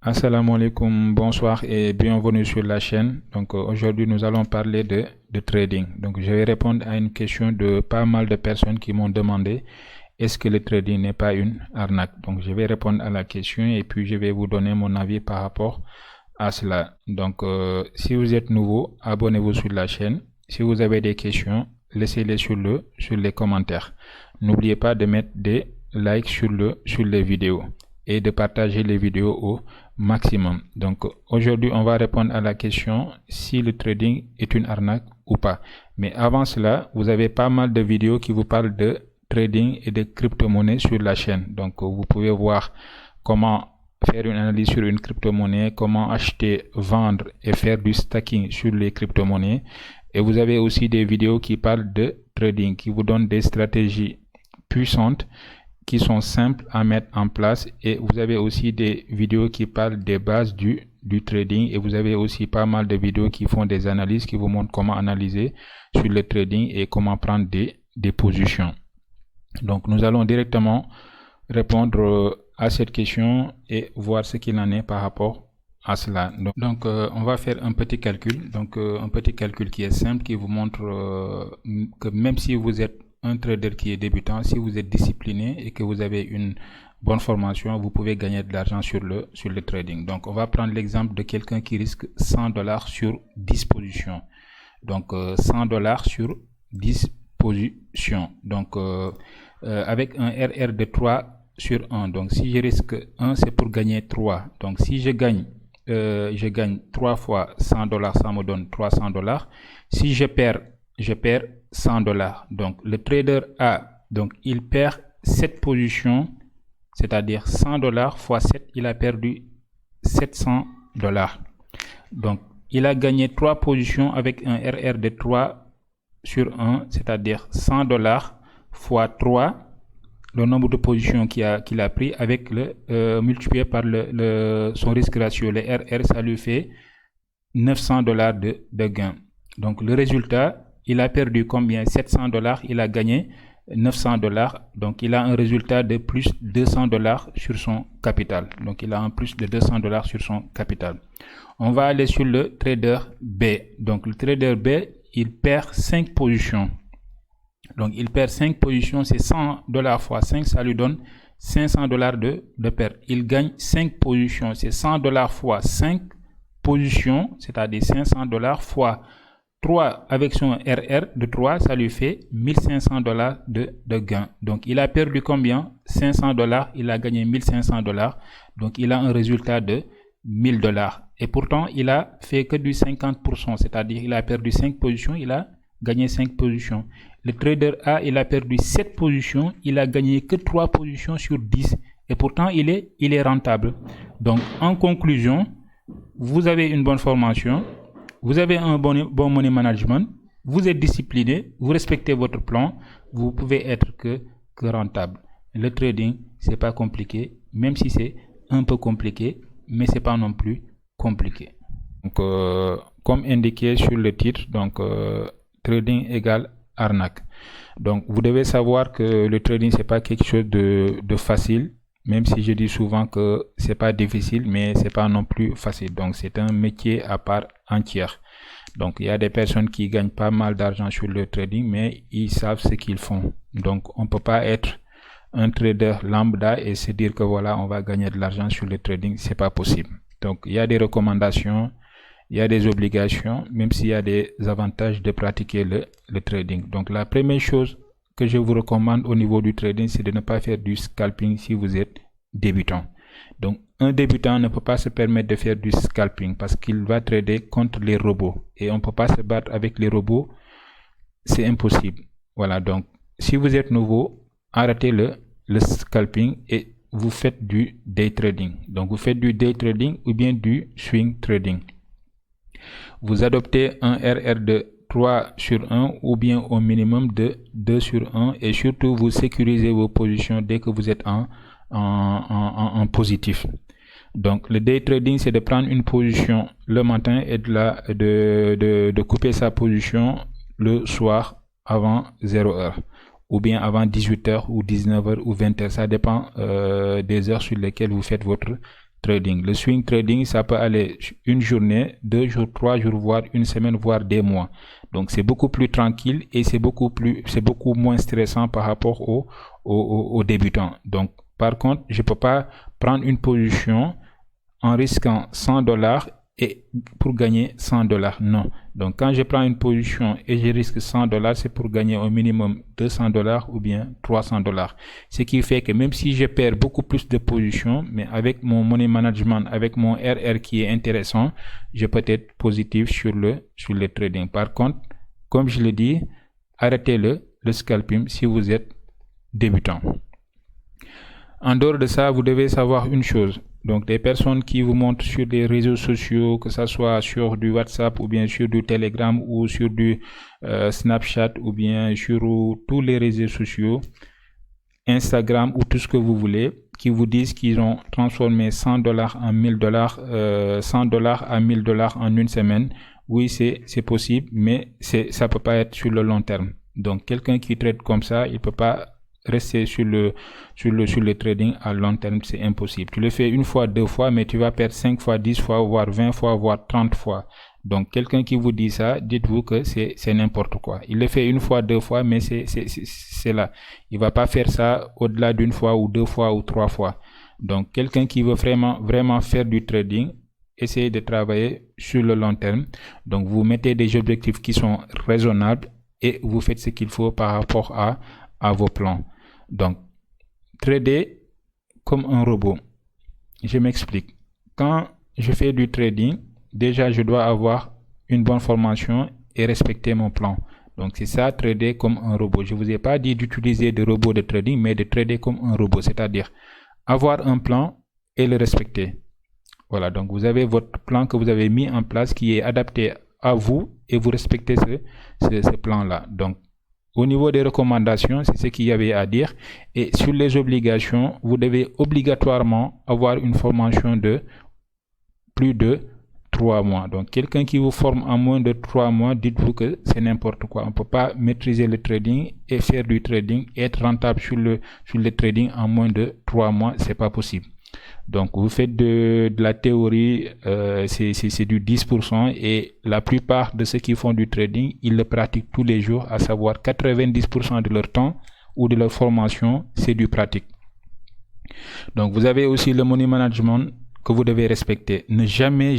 Assalamu alaikum, bonsoir et bienvenue sur la chaîne. Donc aujourd'hui nous allons parler de trading. Donc je vais répondre à une question de pas mal de personnes qui m'ont demandé est-ce que le trading n'est pas une arnaque. Donc je vais répondre à la question et puis je vais vous donner mon avis par rapport à cela. Donc si vous êtes nouveau, abonnez-vous sur la chaîne. Si vous avez des questions, laissez-les sur les commentaires. N'oubliez pas de mettre des likes sur les vidéos et de partager les vidéos au maximum. Donc aujourd'hui on va répondre à la question si le trading est une arnaque ou pas. Mais avant cela, vous avez pas mal de vidéos qui vous parlent de trading et de crypto-monnaie sur la chaîne. Donc vous pouvez voir comment faire une analyse sur une crypto-monnaie, comment acheter, vendre et faire du stacking sur les crypto-monnaies. Et vous avez aussi des vidéos qui parlent de trading, qui vous donnent des stratégies puissantes qui sont simples à mettre en place, et vous avez aussi des vidéos qui parlent des bases du trading, et vous avez aussi pas mal de vidéos qui font des analyses, qui vous montrent comment analyser sur le trading et comment prendre des positions. Donc nous allons directement répondre à cette question et voir ce qu'il en est par rapport à cela. Donc on va faire un petit calcul, un petit calcul qui est simple, qui vous montre que même si vous êtes un trader qui est débutant, si vous êtes discipliné et que vous avez une bonne formation, vous pouvez gagner de l'argent sur le trading. Donc on va prendre l'exemple de quelqu'un qui risque $100 sur 10 positions. Donc $100 sur 10 positions. Donc avec un RR de 3 sur 1. Donc si je risque 1, c'est pour gagner 3. Donc si je gagne 3 fois $100, ça me donne $300. Si je perds $100. Donc le trader A, donc il perd 7 positions, c'est-à-dire $100 fois 7, il a perdu $700. Donc il a gagné 3 positions avec un RR de 3 sur 1, c'est-à-dire $100 fois 3, le nombre de positions qu'il a pris, avec le multiplié par son risque ratio, le RR, ça lui fait $900 de gain. Donc le résultat, il a perdu combien? $700, il a gagné $900. Donc il a un résultat de plus $200 sur son capital. Donc il a un plus de $200 sur son capital. On va aller sur le trader B. Donc le trader B, il perd 5 positions. Donc il perd 5 positions, c'est $100 fois 5, ça lui donne $500 de perte. Il gagne 5 positions, c'est $100 fois 5 positions, c'est-à-dire $500 fois 3 avec son RR de 3, ça lui fait $1500 de gain. Donc il a perdu combien? $500, il a gagné $1500. Donc il a un résultat de $1000. Et pourtant il a fait que du 50%, c'est-à-dire il a perdu 5 positions, il a gagné 5 positions. Le trader A, il a perdu 7 positions, il a gagné que 3 positions sur 10, et pourtant il est rentable. Donc en conclusion, vous avez une bonne formation, vous avez un bon money management, vous êtes discipliné, vous respectez votre plan, vous pouvez être que rentable. Le trading, c'est pas compliqué, même si c'est un peu compliqué, mais c'est pas non plus compliqué. Donc comme indiqué sur le titre, donc trading égale arnaque. Donc vous devez savoir que le trading, c'est pas quelque chose de facile, même si je dis souvent que c'est pas difficile, mais c'est pas non plus facile. Donc c'est un métier à part entière. Donc il y a des personnes qui gagnent pas mal d'argent sur le trading, mais ils savent ce qu'ils font. Donc on peut pas être un trader lambda et se dire que voilà, on va gagner de l'argent sur le trading, c'est pas possible. Donc il y a des recommandations, il y a des obligations, même s'il y a des avantages de pratiquer le trading. Donc la première chose que je vous recommande au niveau du trading, c'est de ne pas faire du scalping si vous êtes débutant. Donc un débutant ne peut pas se permettre de faire du scalping parce qu'il va trader contre les robots, et on ne peut pas se battre avec les robots, c'est impossible. Voilà, donc si vous êtes nouveau, arrêtez le scalping et vous faites du day trading. Donc vous faites du day trading ou bien du swing trading. Vous adoptez un RR de 3 sur 1 ou bien au minimum de 2 sur 1, et surtout vous sécurisez vos positions dès que vous êtes en positif. Donc le day trading, c'est de prendre une position le matin et de couper sa position le soir avant 0h, ou bien avant 18h ou 19h ou 20h, ça dépend des heures sur lesquelles vous faites votre trading. Le swing trading, ça peut aller une journée, 2 jours, 3 jours, voire une semaine, voire des mois. Donc c'est beaucoup plus tranquille et c'est beaucoup moins stressant par rapport aux débutants. Donc par contre, je peux pas prendre une position en risquant $100 et pour gagner $100. Non. Donc quand je prends une position et je risque $100, c'est pour gagner au minimum $200 ou bien $300. Ce qui fait que même si je perds beaucoup plus de positions, mais avec mon money management, avec mon RR qui est intéressant, je peux être positif sur le trading. Par contre, comme je l'ai dit, arrêtez le scalping si vous êtes débutant. En dehors de ça, vous devez savoir une chose. Donc, des personnes qui vous montrent sur les réseaux sociaux, que ce soit sur du WhatsApp ou bien sur du Telegram ou sur du Snapchat ou bien sur tous les réseaux sociaux, Instagram ou tout ce que vous voulez, qui vous disent qu'ils ont transformé $100 en $1000, $100 à $1000 en une semaine. Oui, c'est possible, mais ça peut pas être sur le long terme. Donc, quelqu'un qui traite comme ça, il peut pas rester sur le trading à long terme, c'est impossible. Tu le fais une fois, 2 fois, mais tu vas perdre 5 fois, 10 fois, voire 20 fois, voire 30 fois. Donc, quelqu'un qui vous dit ça, dites-vous que c'est n'importe quoi. Il le fait une fois, 2 fois, mais c'est là. Il va pas faire ça au-delà d'une fois ou 2 fois ou 3 fois. Donc, quelqu'un qui veut vraiment faire du trading, essayez de travailler sur le long terme. Donc, vous mettez des objectifs qui sont raisonnables et vous faites ce qu'il faut par rapport à vos plans. Donc, trader comme un robot. Je m'explique. Quand je fais du trading, déjà, je dois avoir une bonne formation et respecter mon plan. Donc, c'est ça, trader comme un robot. Je ne vous ai pas dit d'utiliser des robots de trading, mais de trader comme un robot, c'est-à-dire avoir un plan et le respecter. Voilà, donc vous avez votre plan que vous avez mis en place qui est adapté à vous et vous respectez ce plan-là. Donc, au niveau des recommandations, c'est ce qu'il y avait à dire. Et sur les obligations, vous devez obligatoirement avoir une formation de plus de 3 mois. Donc, quelqu'un qui vous forme en moins de 3 mois, dites-vous que c'est n'importe quoi. On ne peut pas maîtriser le trading et faire du trading et être rentable sur le trading en moins de 3 mois. C'est pas possible. Donc, vous faites de la théorie, c'est du 10% et la plupart de ceux qui font du trading, ils le pratiquent tous les jours, à savoir 90% de leur temps ou de leur formation, c'est du pratique. Donc, vous avez aussi le money management que vous devez respecter. Ne jamais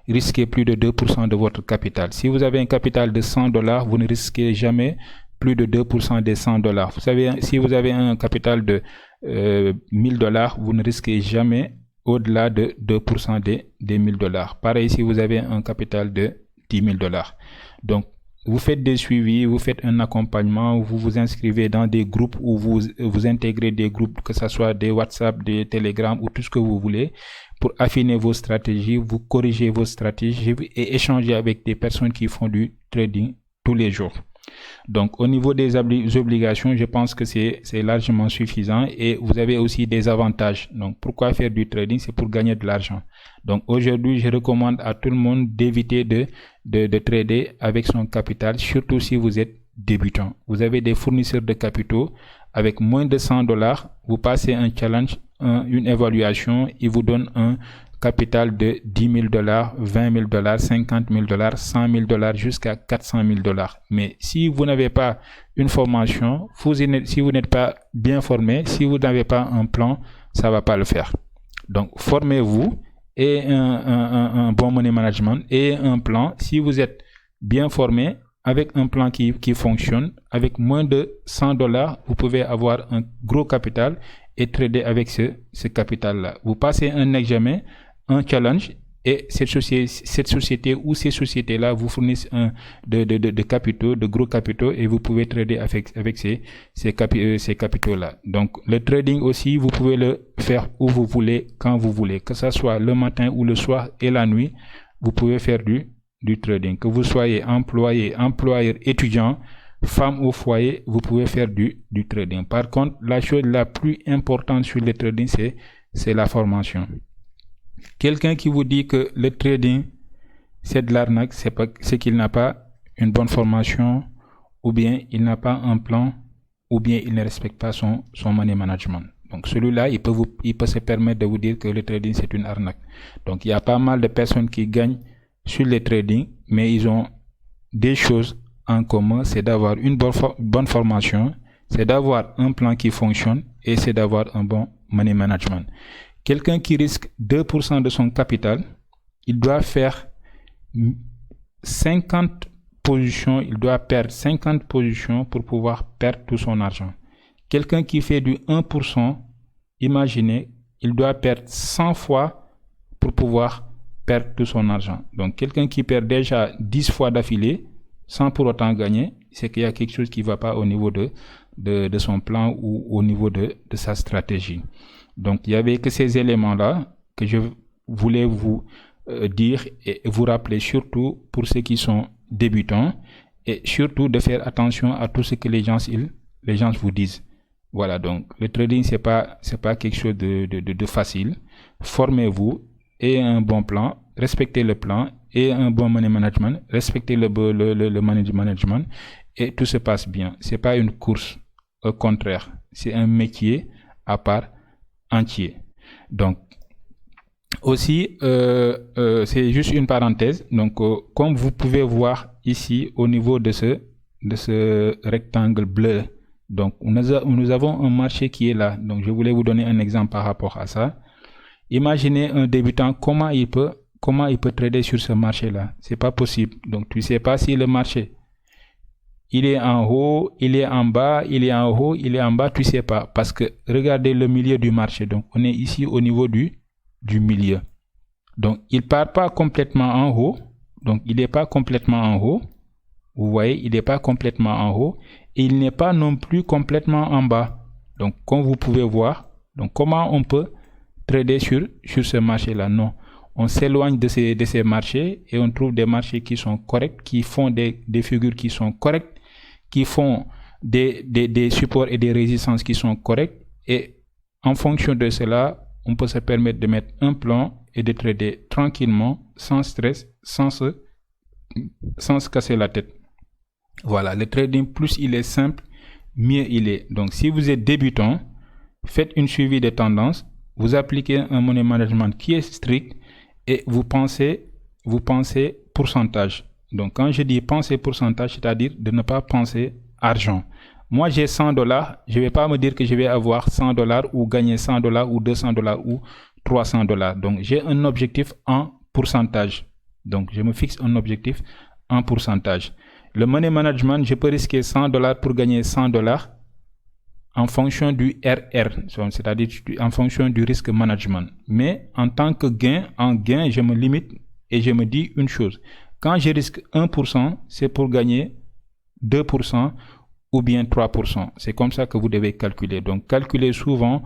risquer plus de 2% de votre capital. Si vous avez un capital de $100, vous ne risquez jamais plus de 2% des $100. Vous savez, si vous avez un capital de $1000, vous ne risquez jamais au-delà de 2% des $1000. Pareil si vous avez un capital de $10,000. Donc, vous faites des suivis, vous faites un accompagnement, vous vous inscrivez dans des groupes ou vous intégrez des groupes, que ce soit des WhatsApp, des Telegram ou tout ce que vous voulez, pour affiner vos stratégies, vous corrigez vos stratégies et échanger avec des personnes qui font du trading tous les jours. Donc, au niveau des obligations, je pense que c'est largement suffisant et vous avez aussi des avantages. Donc, pourquoi faire du trading? C'est pour gagner de l'argent. Donc, aujourd'hui, je recommande à tout le monde d'éviter de trader avec son capital, surtout si vous êtes débutant. Vous avez des fournisseurs de capitaux avec moins de $100, vous passez un challenge, une évaluation, ils vous donnent un capital de $10,000, $20,000, $50,000, $100,000 jusqu'à $400,000. Mais si vous n'avez pas une formation, si vous n'êtes pas bien formé, si vous n'avez pas un plan, ça va pas le faire. Donc, formez-vous et un bon money management et un plan. Si vous êtes bien formé, avec un plan qui fonctionne, avec moins de $100, vous pouvez avoir un gros capital et trader avec ce capital-là. Vous passez un examen, un challenge, et cette société ou ces sociétés-là vous fournissent de capitaux, de gros capitaux, et vous pouvez trader avec ces capitaux-là. Donc, le trading aussi, vous pouvez le faire où vous voulez, quand vous voulez, que ce soit le matin ou le soir et la nuit, vous pouvez faire du trading. Que vous soyez employé, employeur, étudiant, femme au foyer, vous pouvez faire du trading. Par contre, la chose la plus importante sur le trading, c'est la formation. Quelqu'un qui vous dit que le trading, c'est de l'arnaque, c'est qu'il n'a pas une bonne formation, ou bien il n'a pas un plan, ou bien il ne respecte pas son money management. Donc celui-là, il peut se permettre de vous dire que le trading c'est une arnaque. Donc il y a pas mal de personnes qui gagnent sur le trading, mais ils ont des choses en commun, c'est d'avoir une bonne formation, c'est d'avoir un plan qui fonctionne et c'est d'avoir un bon money management. Quelqu'un qui risque 2% de son capital, il doit faire 50 positions, il doit perdre 50 positions pour pouvoir perdre tout son argent. Quelqu'un qui fait du 1%, imaginez, il doit perdre 100 fois pour pouvoir perdre tout son argent. Donc quelqu'un qui perd déjà 10 fois d'affilée, sans pour autant gagner, c'est qu'il y a quelque chose qui ne va pas au niveau de son plan ou au niveau de sa stratégie. Donc il n'y avait que ces éléments-là que je voulais vous dire et vous rappeler, surtout pour ceux qui sont débutants, et surtout de faire attention à tout ce que les gens vous disent. Voilà, donc le trading c'est pas quelque chose de facile. Formez-vous et un bon plan, respectez le plan et un bon money management, respectez le money management et tout se passe bien. C'est pas une course, au contraire, c'est un métier à part entier. Donc aussi, c'est juste une parenthèse. Donc, comme vous pouvez voir ici au niveau de ce rectangle bleu, donc nous avons un marché qui est là. Donc, je voulais vous donner un exemple par rapport à ça. Imaginez un débutant, comment il peut trader sur ce marché-là. C'est pas possible. Donc, tu sais pas si le marché il est en haut, il est en bas, il est en haut, il est en bas, tu sais pas. Parce que regardez le milieu du marché. Donc, on est ici au niveau du milieu. Donc, il part pas complètement en haut. Donc, il n'est pas complètement en haut. Vous voyez, il n'est pas complètement en haut. Et il n'est pas non plus complètement en bas. Donc, comme vous pouvez voir, donc comment on peut trader sur ce marché-là? Non. On s'éloigne de ces marchés et on trouve des marchés qui sont corrects, qui font des figures qui sont correctes, qui font des supports et des résistances qui sont corrects. Et en fonction de cela, on peut se permettre de mettre un plan et de trader tranquillement, sans stress, sans se casser la tête. Voilà, le trading, plus il est simple, mieux il est. Donc, si vous êtes débutant, faites une suivi de tendance, vous appliquez un money management qui est strict et vous pensez pourcentage. Donc, quand je dis penser pourcentage, c'est-à-dire de ne pas penser argent. Moi, j'ai $100, je ne vais pas me dire que je vais avoir $100 ou gagner $100 ou $200 ou $300. Donc, j'ai un objectif en pourcentage. Donc, je me fixe un objectif en pourcentage. Le money management, je peux risquer $100 pour gagner $100 en fonction du RR, c'est-à-dire en fonction du risque management. Mais en tant que gain, je me limite et je me dis une chose. Quand je risque 1%, c'est pour gagner 2% ou bien 3%. C'est comme ça que vous devez calculer. Donc, calculez souvent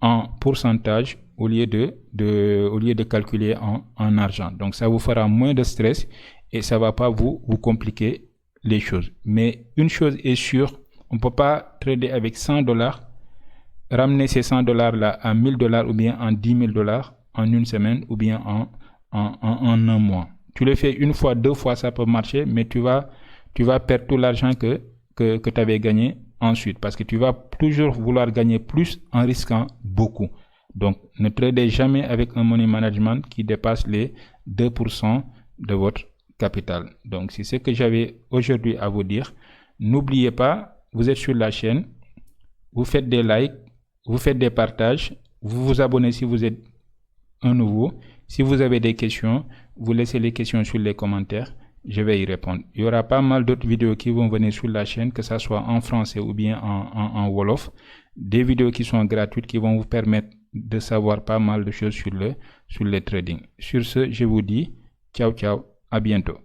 en pourcentage au lieu de calculer en argent. Donc, ça vous fera moins de stress et ça ne va pas vous compliquer les choses. Mais une chose est sûre, on ne peut pas trader avec $100, ramener ces $100 là à $1000 ou bien en $10,000 en une semaine ou bien en un mois. Tu le fais une fois, deux fois, ça peut marcher, mais tu vas perdre tout l'argent que tu avais gagné ensuite, parce que tu vas toujours vouloir gagner plus en risquant beaucoup. Donc, ne tradez jamais avec un money management qui dépasse les 2% de votre capital. Donc, c'est ce que j'avais aujourd'hui à vous dire. N'oubliez pas, vous êtes sur la chaîne, vous faites des likes, vous faites des partages, vous vous abonnez si vous êtes un nouveau. Si vous avez des questions, vous laissez les questions sur les commentaires, je vais y répondre. Il y aura pas mal d'autres vidéos qui vont venir sur la chaîne, que ce soit en français ou bien en Wolof. Des vidéos qui sont gratuites qui vont vous permettre de savoir pas mal de choses sur le trading. Sur ce, je vous dis ciao ciao, à bientôt.